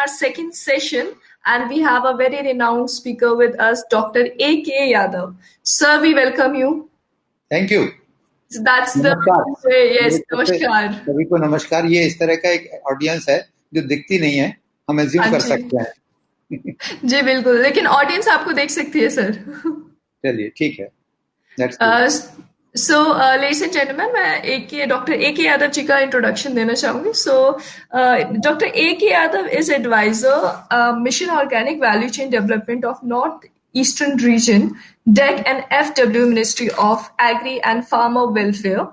our second session, and we have a very renowned speaker with us, Dr. A.K. Yadav. Sir, we welcome you. Thank you. So that's the नमस्कार. way. Yes, मेरे तरफ से namaskar. सभी को नमस्कार. ये इस तरह का एक ऑडियंस है जो दिखती नहीं है, हम एज्यूम हाँ कर जी सकते हैं. जी बिल्कुल, लेकिन ऑडियंस आपको देख सकती है सर. चलिए ठीक है. That's good. So, ladies and gentlemen, मैं doctor A K Yadav ji का इंट्रोडक्शन देना चाहूंगी. सो doctor A K Yadav is adviser mission organic value chain development of north Eastern region, DEC and FW Ministry of Agri and Farmer Welfare.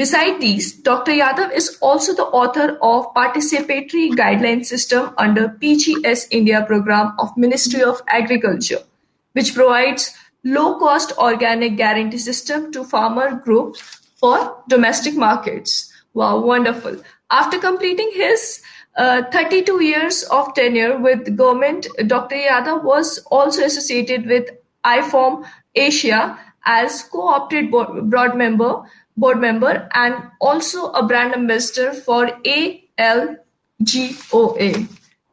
Beside these, Dr. Yadav is also the author of Participatory Guideline System under PGS India program of Ministry of Agriculture, which provides low-cost organic guarantee system to farmer groups for domestic markets. Wow, wonderful. After completing his 32 years of tenure with government, Dr. Yadav was also associated with IFORM Asia as co-opted board member and also a brand ambassador for ALGOA.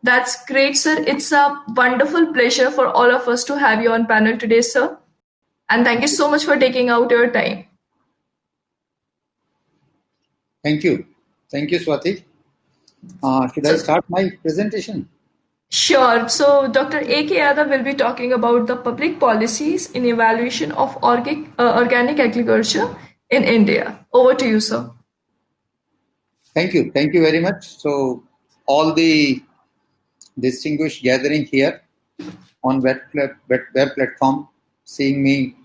That's great, sir. It's a wonderful pleasure for all of us to have you on panel today, sir. And thank you so much for taking out your time. Thank you. Thank you, Swati. Should I start my presentation? Sure. So, Dr. A.K. Yadav will be talking about the public policies in evaluation of organic agriculture in India. Over to you, sir. Thank you. Thank you very much. So, all the distinguished gathering here on web platform, seeing me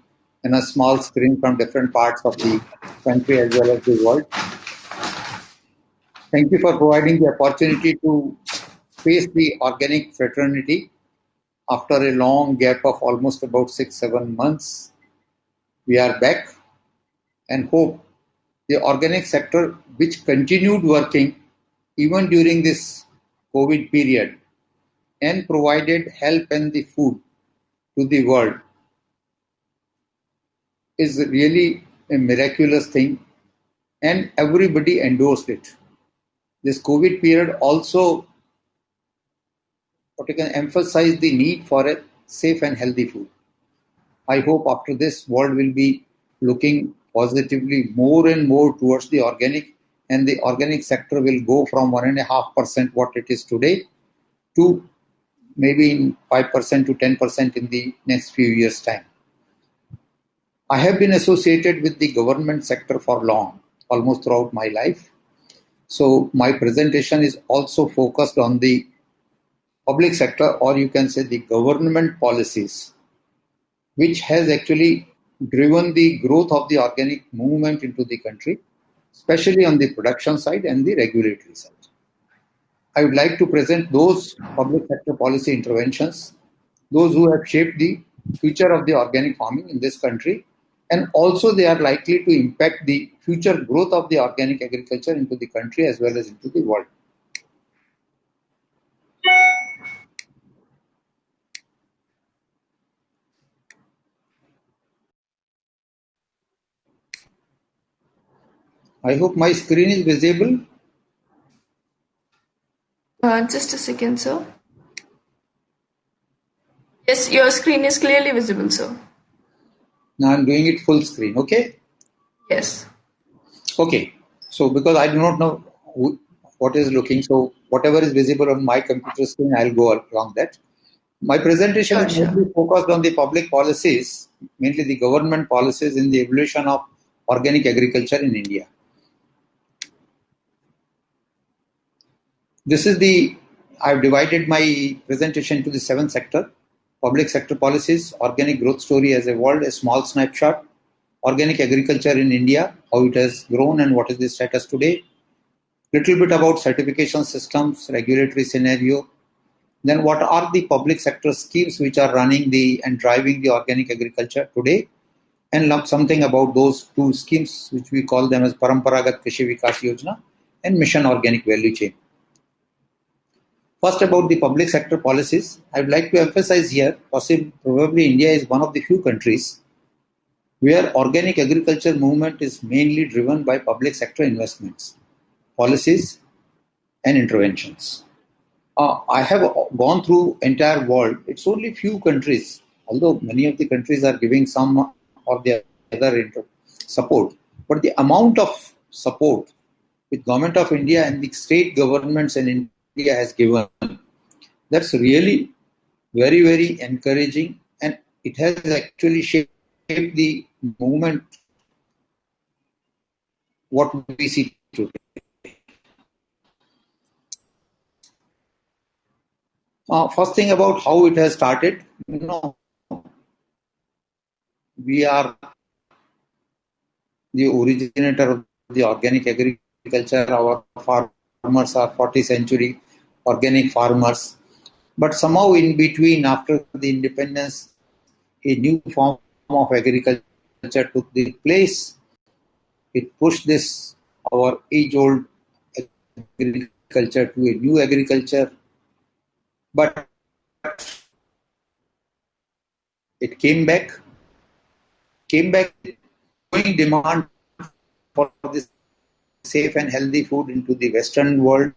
in a small screen from different parts of the country as well as the world. Thank you for providing the opportunity to face the organic fraternity after a long gap of almost about 6-7 months. We are back and hope the organic sector, which continued working even during this COVID period and provided help and the food to the world, is really a miraculous thing, and everybody endorsed it. This COVID period also emphasize the need for a safe and healthy food. I hope after this world will be looking positively more and more towards the organic, and the organic sector will go from 1.5% what it is today to maybe 5% to 10% in the next few years' time. I have been associated with the government sector for long, almost throughout my life. So my presentation is also focused on the public sector, or you can say the government policies, which has actually driven the growth of the organic movement into the country, especially on the production side and the regulatory side. I would like to present those public sector policy interventions, those who have shaped the future of the organic farming in this country, and also they are likely to impact the future growth of the organic agriculture into the country as well as into the world. I hope my screen is visible. Just a second, sir. Yes, your screen is clearly visible, sir. Now I'm doing it full screen, okay? Yes. Okay, so because I do not know what is looking, so whatever is visible on my computer screen, I'll go along that. My presentation is mainly focused on the public policies, mainly the government policies in the evolution of organic agriculture in India. I've divided my presentation into the 7 sector: public sector policies, organic growth story as a world, a small snapshot, organic agriculture in India, how it has grown and what is the status today, little bit about certification systems, regulatory scenario, then what are the public sector schemes which are running and driving the organic agriculture today, and something about those 2 schemes which we call them as Paramparagat Krishi Vikas Yojana and Mission Organic Value Chain. First, about the public sector policies, I would like to emphasize here, probably India is one of the few countries where organic agriculture movement is mainly driven by public sector investments, policies and interventions. I have gone through entire world. It's only few countries, although many of the countries are giving some or the other support. But the amount of support which Government of India and the state governments in India has given, that's really very, very encouraging, and it has actually shaped the movement what we see today. First thing about how it has started, we are the originator of the organic agriculture. Our farmers are 40th century organic farmers. But somehow in between, after the independence, a new form of agriculture took the place. It pushed this, our age-old agriculture to a new agriculture. But it came back with growing demand for this safe and healthy food into the Western world.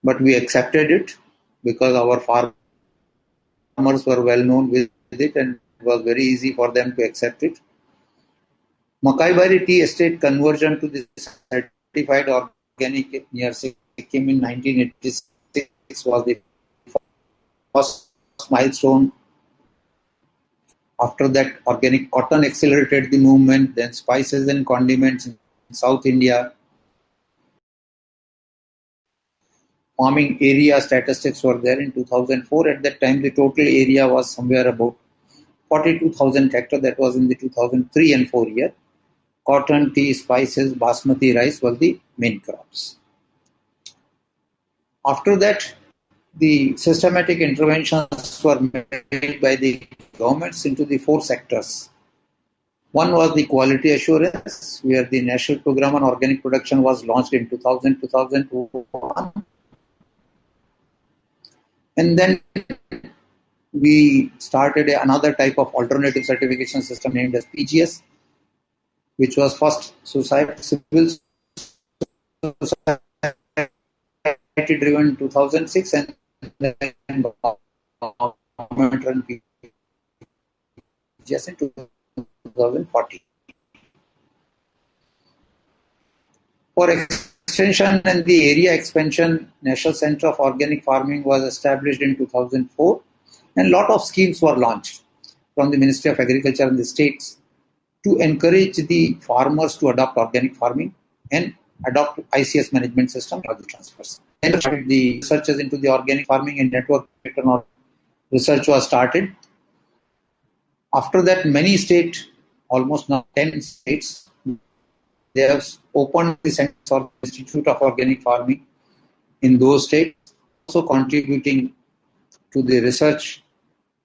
But we accepted it because our farmers were well known with it and it was very easy for them to accept it. Makai Bari tea estate conversion to the certified organic near Sikkim in 1986 was the first milestone. After that, organic cotton accelerated the movement, then spices and condiments in South India. Farming area statistics were there in 2004. At that time, the total area was somewhere about 42,000 hectares. That was in the 2003 and 4 year. Cotton, tea, spices, basmati rice were the main crops. After that, the systematic interventions were made by the governments into the 4 sectors. One was the quality assurance, where the National Program on Organic Production was launched in 2000-2001. And then we started another type of alternative certification system named as PGS, which was first civil society driven in 2006 and then government run PGS in 2014. For extension and the area expansion, National Center of Organic Farming was established in 2004 and a lot of schemes were launched from the Ministry of Agriculture and the states to encourage the farmers to adopt organic farming and adopt ICS management system or the transfers. Then the researches into the organic farming and network research was started. After that, many states, almost now 10 states, they have opened the Center for Institute of Organic Farming in those states, also contributing to the research,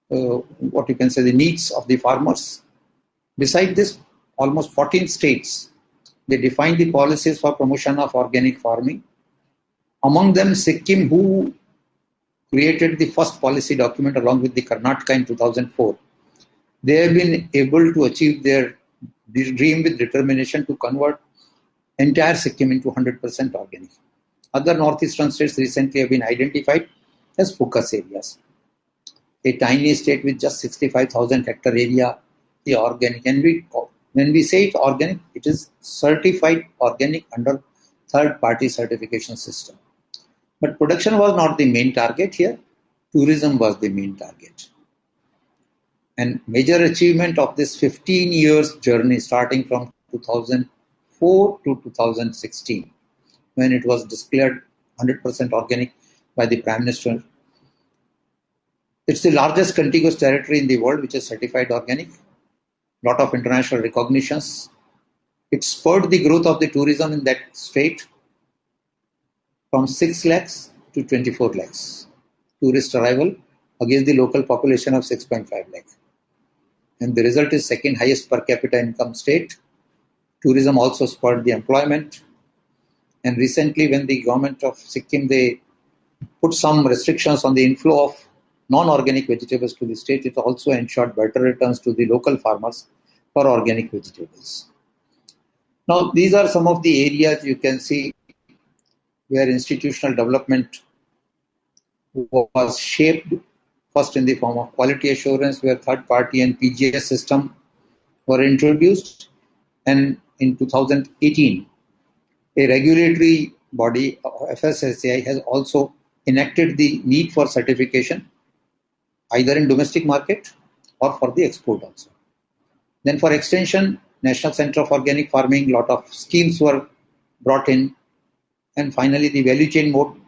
what you can say, the needs of the farmers. Besides this, almost 14 states, they defined the policies for promotion of organic farming. Among them, Sikkim, who created the first policy document along with the Karnataka in 2004. They have been able to achieve their dream with determination to convert entire Sikkim into 100% organic. Other northeastern states recently have been identified as focus areas. A tiny state with just 65,000 hectare area, the organic. And when we say it organic, it is certified organic under third-party certification system. But production was not the main target here. Tourism was the main target. And major achievement of this 15 years journey starting from 2004 to 2016, when it was declared 100% organic by the Prime Minister. It's the largest contiguous territory in the world which is certified organic. Lot of international recognitions. It spurred the growth of the tourism in that state from 6 lakhs to 24 lakhs. Tourist arrival against the local population of 6.5 lakhs. And the result is second highest per capita income state. Tourism also spurred the employment. And recently when the government of Sikkim, they put some restrictions on the inflow of non-organic vegetables to the state, it also ensured better returns to the local farmers for organic vegetables. Now, these are some of the areas you can see where institutional development was shaped first in the form of quality assurance, where third-party and PGS system were introduced, and in 2018, a regulatory body, FSSAI, has also enacted the need for certification either in domestic market or for the export also. Then for extension, National Center of Organic Farming, lot of schemes were brought in, and finally the value chain mode.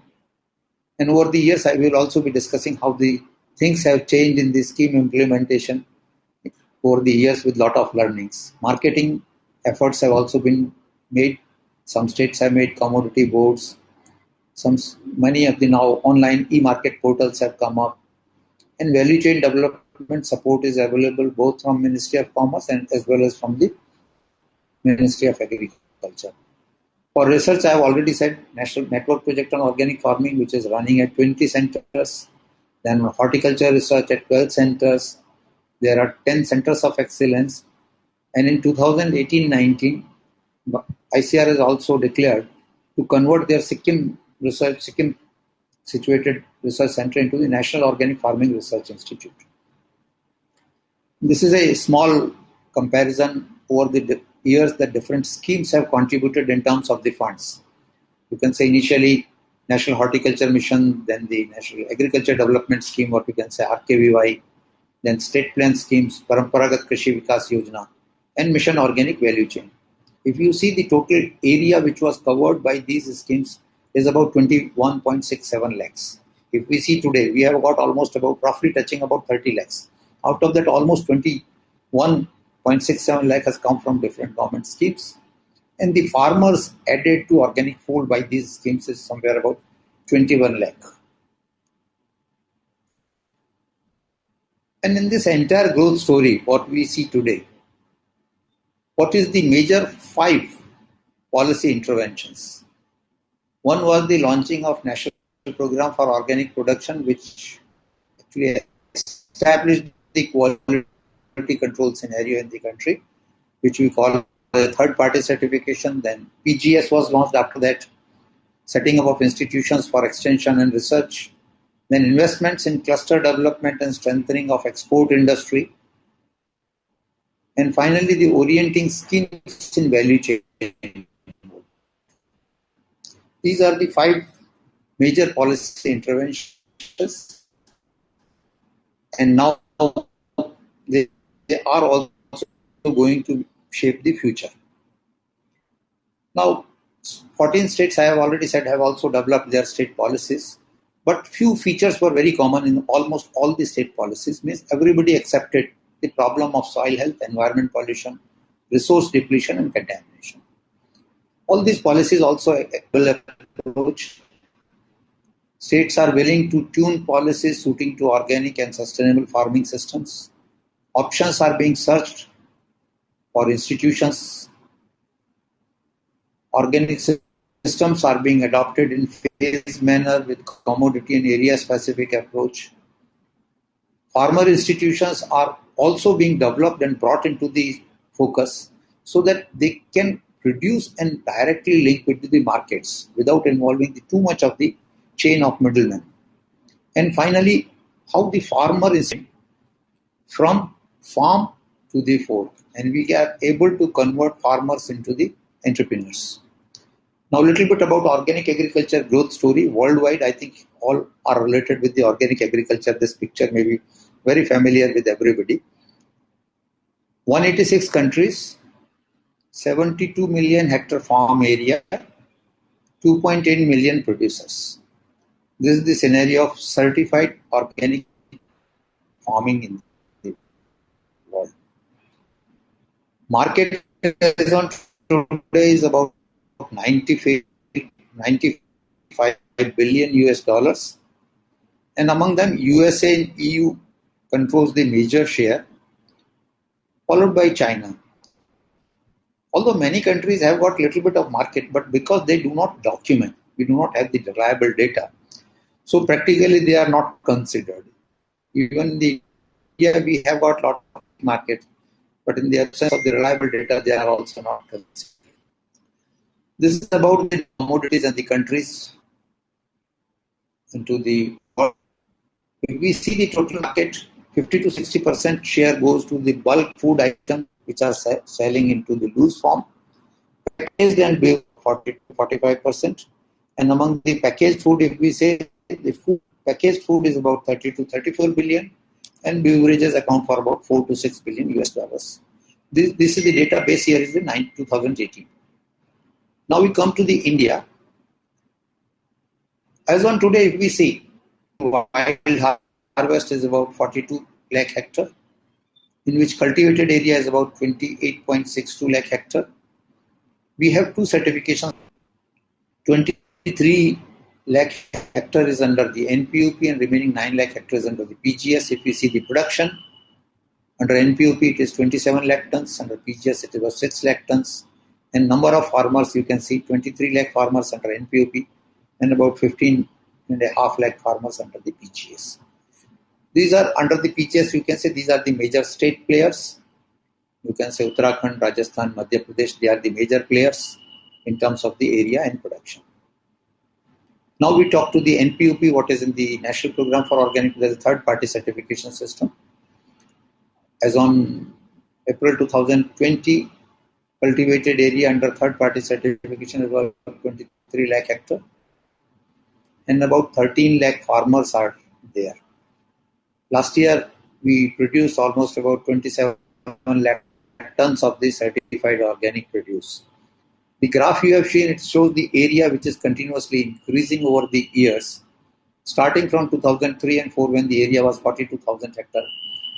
And over the years, I will also be discussing how the things have changed in the scheme implementation over the years with lot of learnings. Marketing efforts have also been made. Some states have made commodity boards. Many of the now online e-market portals have come up, and value chain development support is available both from Ministry of Commerce and as well as from the Ministry of Agriculture. For research, I have already said National Network Project on Organic Farming, which is running at 20 centers. Then horticulture research at 12 centers. There are 10 centers of excellence. And in 2018-19, ICR has also declared to convert their Sikkim situated research center into the National Organic Farming Research Institute. This is a small comparison over the years that different schemes have contributed in terms of the funds. You can say initially National Horticulture Mission, then the National Agriculture Development Scheme, or you can say RKVY, then state plan schemes, Paramparagat Krishi Vikas Yojana, and Mission Organic Value Chain. If you see the total area which was covered by these schemes is about 21.67 lakhs. If we see today, we have got almost about roughly touching about 30 lakhs. Out of that, almost 21.67 lakh has come from different government schemes. And the farmers added to organic food by these schemes is somewhere about 21 lakh. And in this entire growth story, what we see today, what is the major 5 policy interventions? One was the launching of National Program for Organic Production, which actually established the quality control scenario in the country, which we call a third-party certification. Then PGS was launched after that, setting up of institutions for extension and research. Then investments in cluster development and strengthening of export industry. And finally, the orienting schemes in value chain. These are the 5 major policy interventions, and now they are also going to shape the future. Now, 14 states, I have already said, have also developed their state policies, but few features were very common in almost all the state policies. Means everybody accepted the problem of soil health, environment pollution, resource depletion, and contamination. All these policies also will approach. States are willing to tune policies suiting to organic and sustainable farming systems. Options are being searched for institutions. Organic systems are being adopted in phased manner with commodity and area-specific approach. Farmer institutions are also being developed and brought into the focus so that they can produce and directly link with the markets without involving too much of the chain of middlemen. And finally, how the farmer is from farm to the fork, and we are able to convert farmers into the entrepreneurs. Now, a little bit about organic agriculture growth story worldwide. I think all are related with the organic agriculture. This picture may be very familiar with everybody. 186 countries, 72 million hectare farm area, 2.8 million producers. This is the scenario of certified organic farming in the world. Market on today is about 95 billion US dollars, and among them USA and EU controls the major share, followed by China. Although many countries have got little bit of market, but because they do not document, we do not have the reliable data, so practically they are not considered. Even the India, we have got lot of market, but in the absence of the reliable data, they are also not considered. This is about the commodities and the countries into the world. If we see the total market, 50 to 60% share goes to the bulk food items which are selling into the loose form. Packaged and beverage 40 to 45%. And among the packaged food, if we say the packaged food is about 30 to 34 billion, and beverages account for about 4 to 6 billion US dollars. This is the database here is the 2018. Now we come to the India. As on today, if we see, wild harvest is about 42 lakh hectare, in which cultivated area is about 28.62 lakh hectare. We have two certifications. 23 lakh hectare is under the NPOP and remaining 9 lakh hectare is under the PGS. If we see the production, under NPOP it is 27 lakh tons, under PGS it is about 6 lakh tons. And number of farmers, you can see 23 lakh farmers under NPOP and about 15.5 lakh farmers under the PGS. These are under the PGS, you can say these are the major state players. You can say Uttarakhand, Rajasthan, Madhya Pradesh, they are the major players in terms of the area and production. Now we talk to the NPOP, what is in the National Program for Organic, there is a third party certification system. As on April 2020, cultivated area under third party certification is about 23 lakh hectare and about 13 lakh farmers are there. Last year, we produced almost about 27 lakh tons of the certified organic produce. The graph you have seen, it shows the area which is continuously increasing over the years, starting from 2003 and 4 when the area was 42,000 hectare,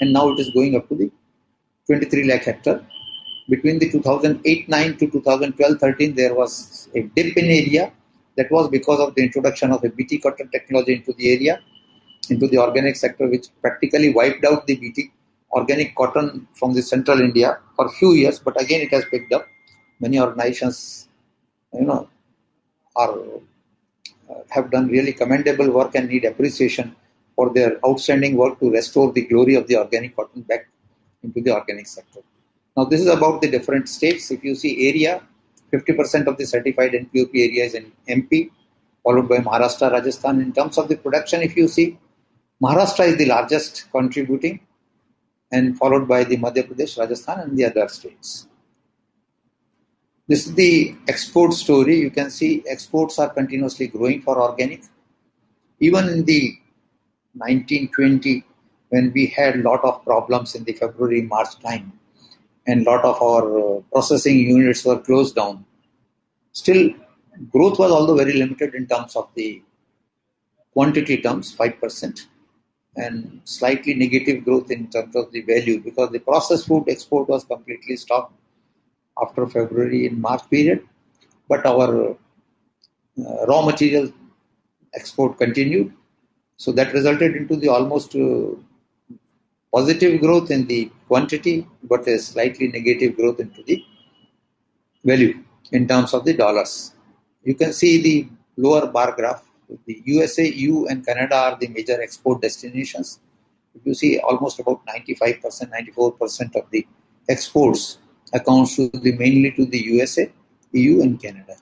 and now it is going up to the 23 lakh hectare. Between the 2008-9 to 2012-13, there was a dip in area. That was because of the introduction of the BT cotton technology into the area, into the organic sector, which practically wiped out the BT organic cotton from the central India for a few years, but again it has picked up. Many organizations, have done really commendable work and need appreciation for their outstanding work to restore the glory of the organic cotton back into the organic sector. Now this is about the different states. If you see area, 50% of the certified NPOP area is in MP, followed by Maharashtra, Rajasthan. In terms of the production, if you see, Maharashtra is the largest contributing, and followed by the Madhya Pradesh, Rajasthan, and the other states. This is the export story. You can see exports are continuously growing for organic. Even in the 1920, when we had a lot of problems in the February-March time, and a lot of our processing units were closed down, still growth was although very limited in terms of the quantity terms, 5%, and slightly negative growth in terms of the value because the processed food export was completely stopped after February and March period, but our raw material export continued. So that resulted into the almost positive growth in the quantity, but a slightly negative growth into the value in terms of the dollars. You can see the lower bar graph. The USA, EU, and Canada are the major export destinations. If you see, almost about 95%, 94% of the exports accounts to mainly to the USA, EU, and Canada.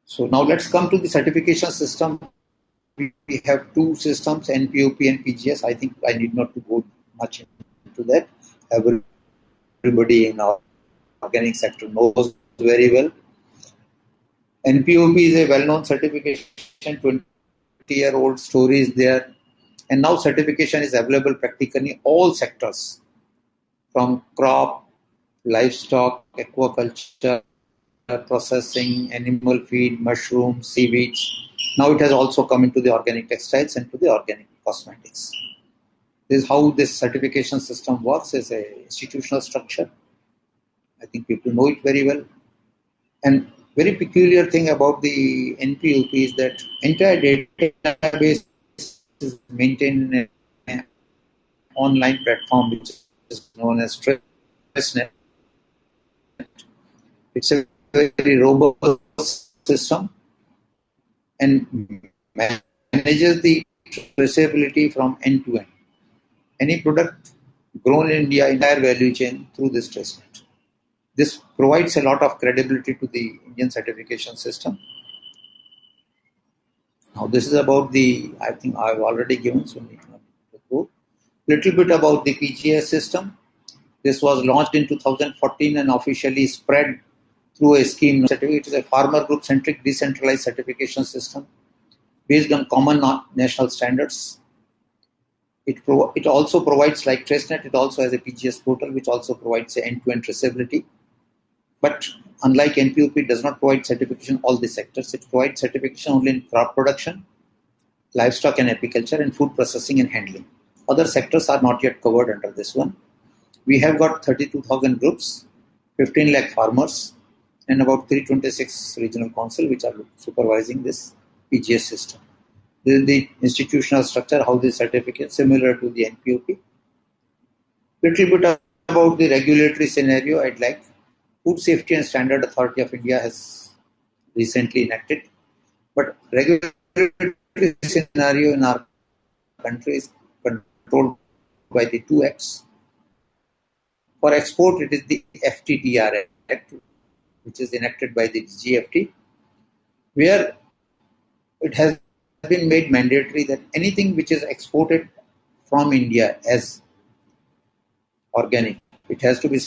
So now let's come to the certification system. We have two systems, NPOP and PGS. I think I need not to go much into that. Everybody in our organic sector knows very well. NPOP is a well-known certification, 20-year-old story is there. And now certification is available practically in all sectors, from crop, livestock, aquaculture, processing, animal feed, mushrooms, seaweeds. Now it has also come into the organic textiles and to the organic cosmetics. This is how this certification system works as an institutional structure. I think people know it very well. And very peculiar thing about the NPOP is that entire database is maintained in an online platform which is known as TraceNet. It's a very robust system and manages the traceability from end to end. Any product grown in India, entire value chain through this TraceNet. This provides a lot of credibility to the Indian certification system. Now this is about I think I've already given, so need not to go. Little bit about the PGS system. This was launched in 2014 and officially spread through a scheme. It is a farmer group centric decentralized certification system based on common national standards. It also provides, like TraceNet, it also has a PGS portal which also provides end-to-end traceability. But unlike NPOP, it does not provide certification in all the sectors. It provides certification only in crop production, livestock and apiculture, and food processing and handling. Other sectors are not yet covered under this one. We have got 32,000 groups, 15 lakh farmers, and about 326 regional council which are supervising this PGS system. This is the institutional structure, how the certificate, similar to the NPOP. Little bit about the regulatory scenario I'd like. Food Safety and Standard Authority of India has recently enacted, but regulatory scenario in our country is controlled by the two acts. For export, it is the FTTR Act, which is enacted by the GFT, where it has been made mandatory that anything which is exported from India as organic, it has to be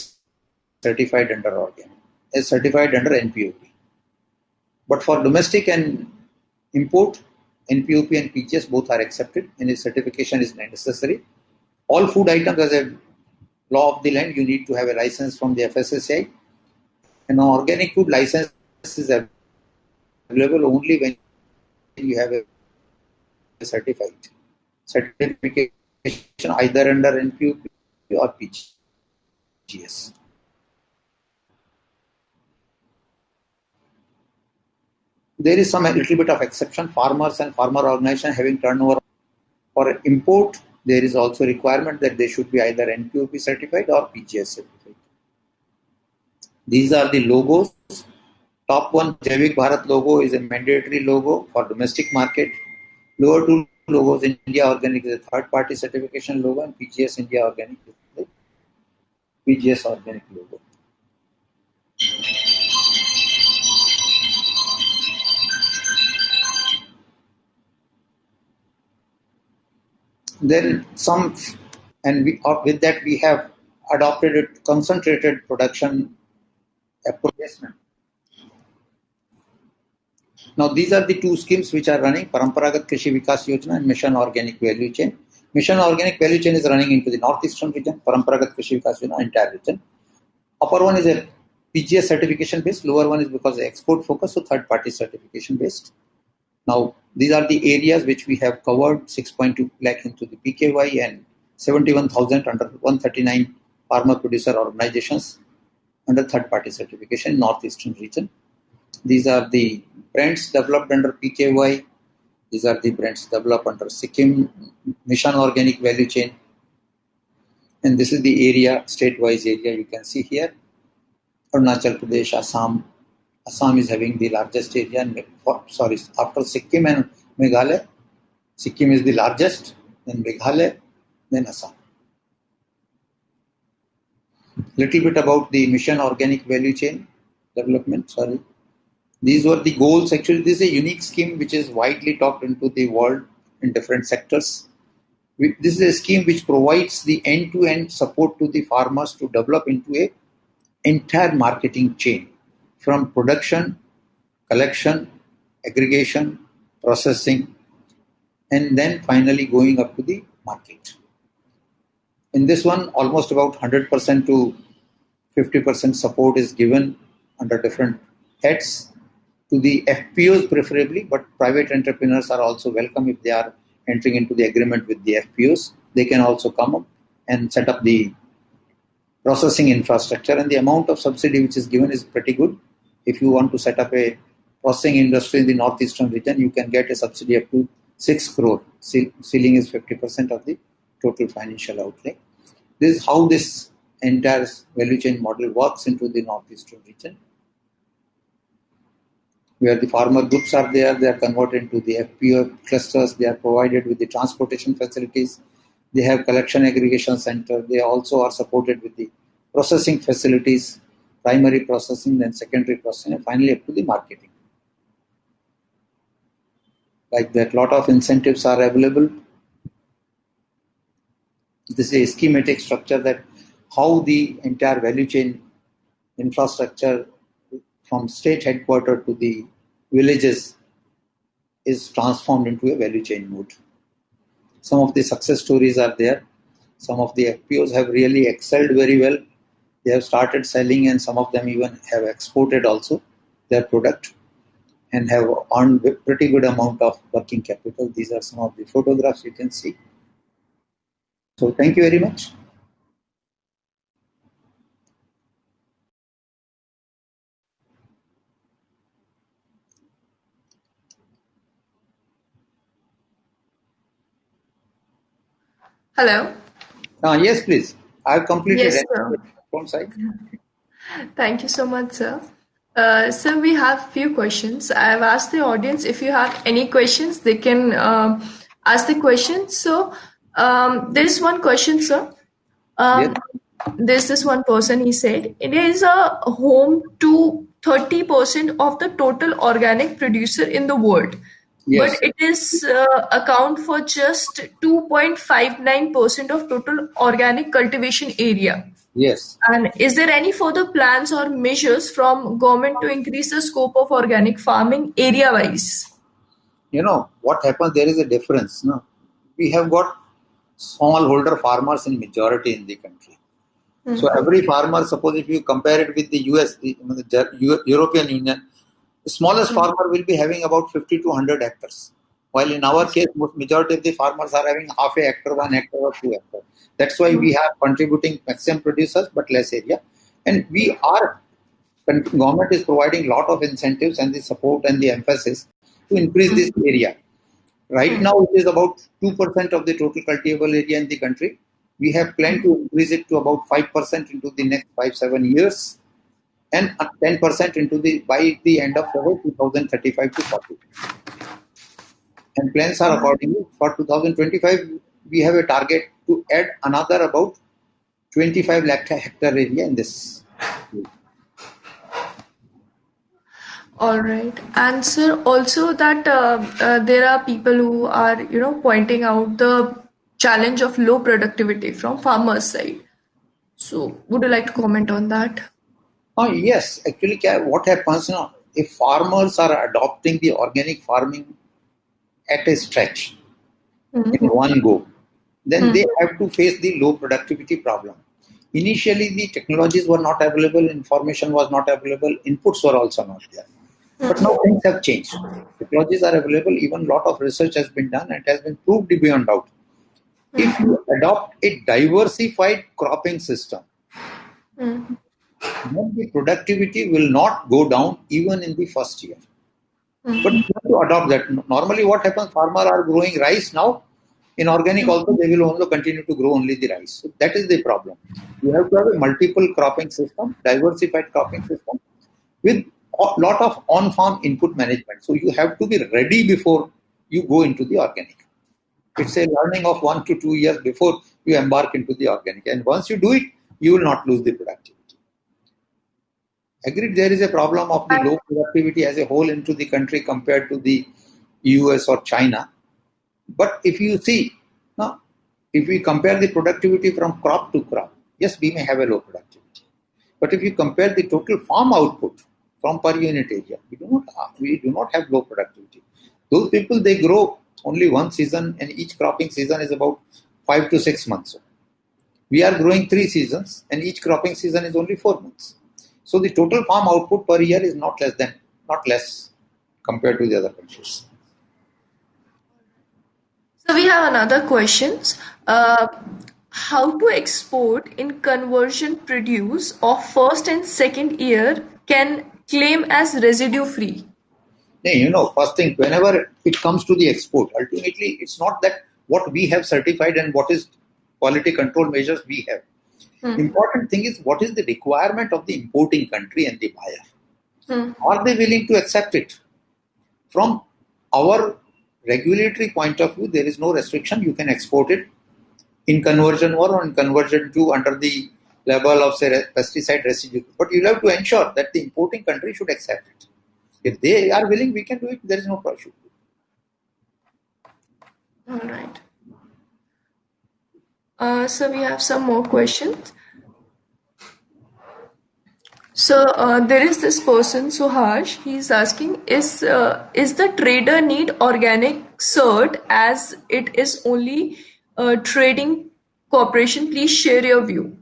certified under organic, as certified under NPOP. But for domestic and import, NPOP and PGS both are accepted, and a certification is necessary. All food items, as a law of the land, you need to have a license from the FSSAI. And an organic food license is available only when you have a certification either under NPOP or PGS. There is a little bit of exception. Farmers and farmer organizations having turnover for import, there is also requirement that they should be either NPOP certified or PGS certified. These are the logos. Top one, Jaivik Bharat logo is a mandatory logo for domestic market. Lower two logos, India Organic is a third party certification logo, and PGS India Organic is the PGS Organic logo. Then some, and with that we have adopted a concentrated production approach. Now these are the two schemes which are running, Paramparagat Krishi Vikas Yojana and Mission Organic Value Chain. Mission Organic Value Chain is running into the northeastern region, Paramparagat Krishi Vikas Yojana entire region. Upper one is a PGS certification based, lower one is because of export focus, so third party certification based. Now these are the areas which we have covered, 6.2 lakh into the PKY and 71,000 under 139 farmer producer organizations under third party certification in northeastern region. These are the brands developed under PKY. These are the brands developed under Sikkim Mission Organic Value Chain. And this is the area, state-wise area you can see here. Arunachal Pradesh, Assam. Assam is having the largest area. After Sikkim and Meghalaya, Sikkim is the largest, then Meghalaya, then Assam. Little bit about the Mission Organic Value Chain development. These were the goals. Actually, this is a unique scheme which is widely talked into the world in different sectors. This is a scheme which provides the end-to-end support to the farmers to develop into a entire marketing chain from production, collection, aggregation, processing, and then finally going up to the market. In this one, almost about 100% to 50% support is given under different heads to the FPOs preferably, but private entrepreneurs are also welcome if they are entering into the agreement with the FPOs. They can also come up and set up the processing infrastructure, and the amount of subsidy which is given is pretty good. If you want to set up a processing industry in the northeastern region, you can get a subsidy up to 6 crore. Ceiling is 50% of the total financial outlay. This is how this entire value chain model works into the northeastern region, where the farmer groups are there, they are converted into the FPO clusters, they are provided with the transportation facilities, they have collection aggregation center, they also are supported with the processing facilities, primary processing, then secondary processing, and finally up to the marketing. like that. Lot of incentives are available. This is a schematic structure that how the entire value chain infrastructure from state headquarters to the villages is transformed into a value chain mode. Some of the success stories are there. Some of the FPOs have really excelled very well. They have started selling, and some of them even have exported also their product and have earned a pretty good amount of working capital. These are some of the photographs you can see. So thank you very much. Hello. Yes, please. I have completed Yes, it sir. from side. Thank you so much, sir. Sir, we have few questions. I have asked the audience if you have any questions, they can ask the questions. So, there is one question, sir. Yes, Um, there's this one person, he said, India is a home to 30% of the total organic producer in the world, but yes, it is account for just 2.59% of total organic cultivation area. yes. And is there any further plans or measures from government to increase the scope of organic farming area-wise? What happens, there is a difference. No? We have got smallholder farmers in majority in the country. So Mm, every farmer, suppose if you compare it with the US, the European Union, the smallest mm, farmer will be having about 50 to 100 hectares. While in our case, most majority of the farmers are having half a hectare, 1 hectare or 2 hectares. That's why mm, we are contributing maximum producers but less area. And government is providing lot of incentives and the support and the emphasis to increase this mm, area. Right mm, now, it is about 2% of the total cultivable area in the country. We have planned to increase it to about 5% into the next 5-7 years, and 10% into the by the end of 2035 to 40. And plans are accordingly for 2025. We have a target to add another about 25 lakh hectare area in this. All right. And sir, also that there are people who are, pointing out the challenge of low productivity from farmers' side. So, would you like to comment on that? Yes, actually, what happens now? If farmers are adopting the organic farming at a stretch, in Mm, one go, then mm, they have to face the low productivity problem. Initially, the technologies were not available, information was not available, inputs were also not there. But now things have changed. Technologies are available, even lot of research has been done and it has been proved beyond doubt. If mm, you adopt a diversified cropping system, mm, then the productivity will not go down even in the first year. But mm, you have to adopt that. Normally, what happens? Farmers are growing rice now. In organic, mm. also they will also continue to grow only the rice. So that is the problem. You have to have a multiple cropping system, diversified cropping system, with a lot of on-farm input management. So you have to be ready before you go into the organic. It's a learning of 1 to 2 years before you embark into the organic. And once you do it, you will not lose the productivity. Agreed, there is a problem of the low productivity as a whole into the country compared to the US or China. But if you see, now, if we compare the productivity from crop to crop, yes, we may have a low productivity. But if you compare the total farm output from per unit area, we do not have low productivity. Those people, they grow only one season, and each cropping season is about 5 to 6 months. We are growing 3 seasons, and each cropping season is only 4 months. So the total farm output per year is not less compared to the other countries. So we have another questions. Uh, how to export in conversion produce of first and second year can claim as residue free? First thing, whenever it comes to the export, ultimately it's not that what we have certified and what is quality control measures we have. Hmm. Important thing is what is the requirement of the importing country and the buyer. Hmm. Are they willing to accept it? From our regulatory point of view, there is no restriction. You can export it in conversion 1 or in conversion 2 under the level of, say, pesticide residue. But you have to ensure that the importing country should accept it. If they are willing, we can do it. There is no issue. All right. So we have some more questions. So there is this person, Suhash. He's asking: is the trader need organic cert as it is only trading corporation? Please share your view.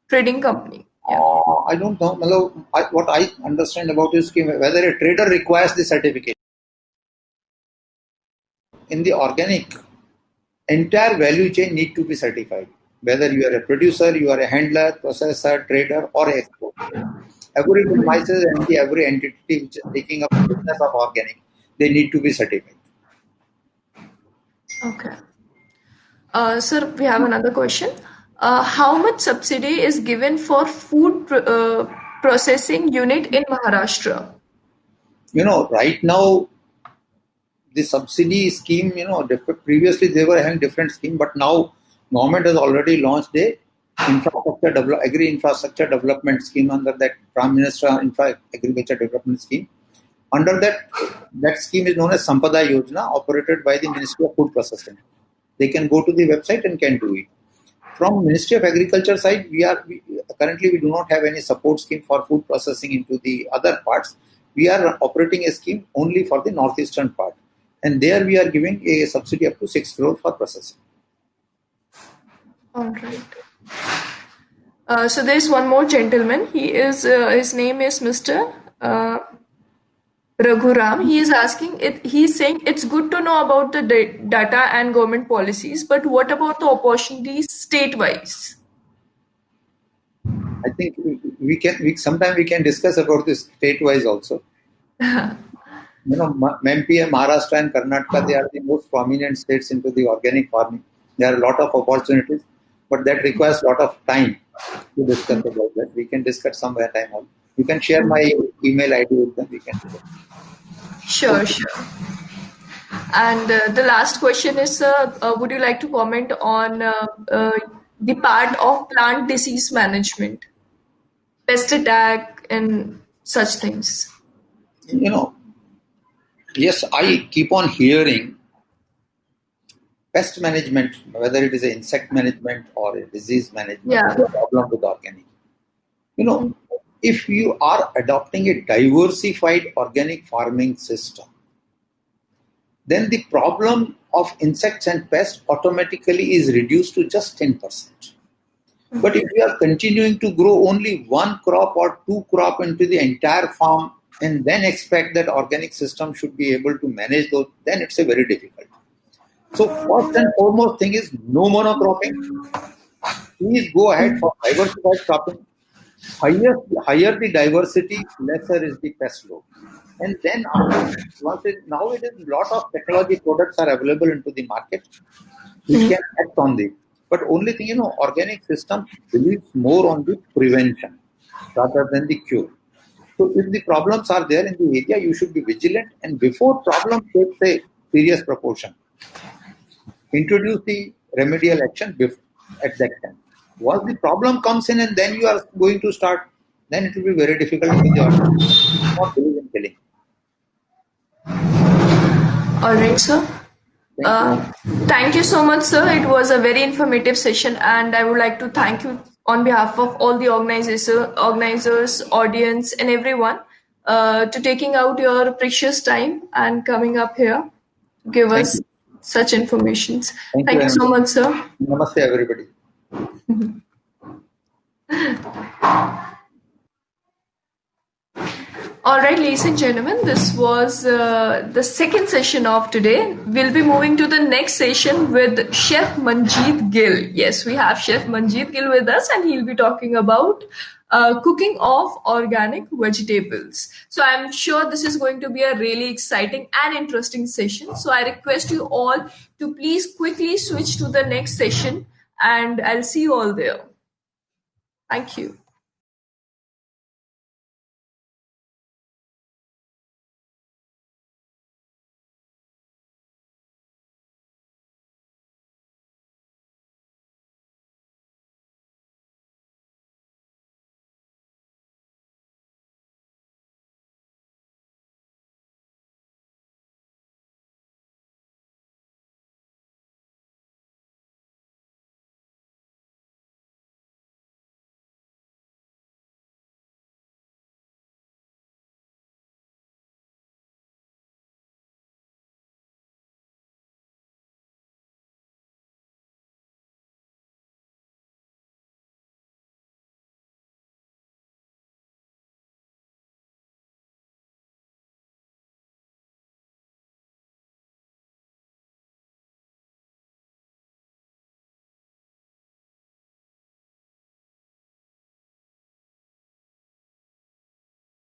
Trading company. Yeah. I don't know. What I understand about is whether a trader requires the certificate. In the organic, entire value chain need to be certified. Whether you are a producer, you are a handler, processor, trader, or export. Every premises and every entity which is taking up the business of organic, they need to be certified. Okay. Sir, we have another question. How much subsidy is given for food processing unit in Maharashtra? Right now the subsidy scheme, previously they were having different scheme, but now government has already launched a agri infrastructure development scheme under that Prime Minister Agriculture Development Scheme. Under that scheme is known as Sampada Yojana, operated by the Ministry of Food Processing. They can go to the website and can do it. From Ministry of Agriculture side, currently we do not have any support scheme for food processing into the other parts. We are operating a scheme only for the northeastern part, and there we are giving a subsidy up to 6 crore for processing. All right. So there's one more gentleman. His name is Mr. Raghuram. He is asking it. He's saying it's good to know about the data and government policies, but what about the opportunities state-wise? I think sometime we can discuss about this state-wise also. MP, Maharashtra and Karnataka, they are the most prominent states into the organic farming. There are a lot of opportunities, but that requires a lot of time to discuss about that. We can discuss somewhere time on. You can share my email ID with them. We can do that. Sure. And the last question is, would you like to comment on the part of plant disease management, pest attack, and such things? Yes, I keep on hearing pest management, whether it is an insect management or a disease management, is a problem with organic. If you are adopting a diversified organic farming system, then the problem of insects and pests automatically is reduced to just 10%. But if you are continuing to grow only one crop or two crop into the entire farm and then expect that organic system should be able to manage those, then it's a very difficult. So first and foremost thing is no monocropping. Please go ahead for diversified cropping. Higher the diversity, lesser is the pest load. And then nowadays a lot of technology products are available into the market which can act on this. But only thing, organic system believes more on the prevention rather than the cure. So if the problems are there in the area, you should be vigilant, and before problem takes a serious proportion, introduce the remedial action at that time. Once the problem comes in and then you are going to start, then it will be very difficult with the organic. Not believe in killing. All right, sir. Thank you so much, sir. It was a very informative session, and I would like to thank you on behalf of all the organizers, audience, and everyone to taking out your precious time and coming up here to give us such information. Thank you so much, sir. Namaste, everybody. All right, ladies and gentlemen, this was the second session of today. We'll be moving to the next session with Chef Manjeet Gill. Yes, we have Chef Manjeet Gill with us, and he'll be talking about cooking of organic vegetables. So I'm sure this is going to be a really exciting and interesting session. So I request you all to please quickly switch to the next session, and I'll see you all there. Thank you.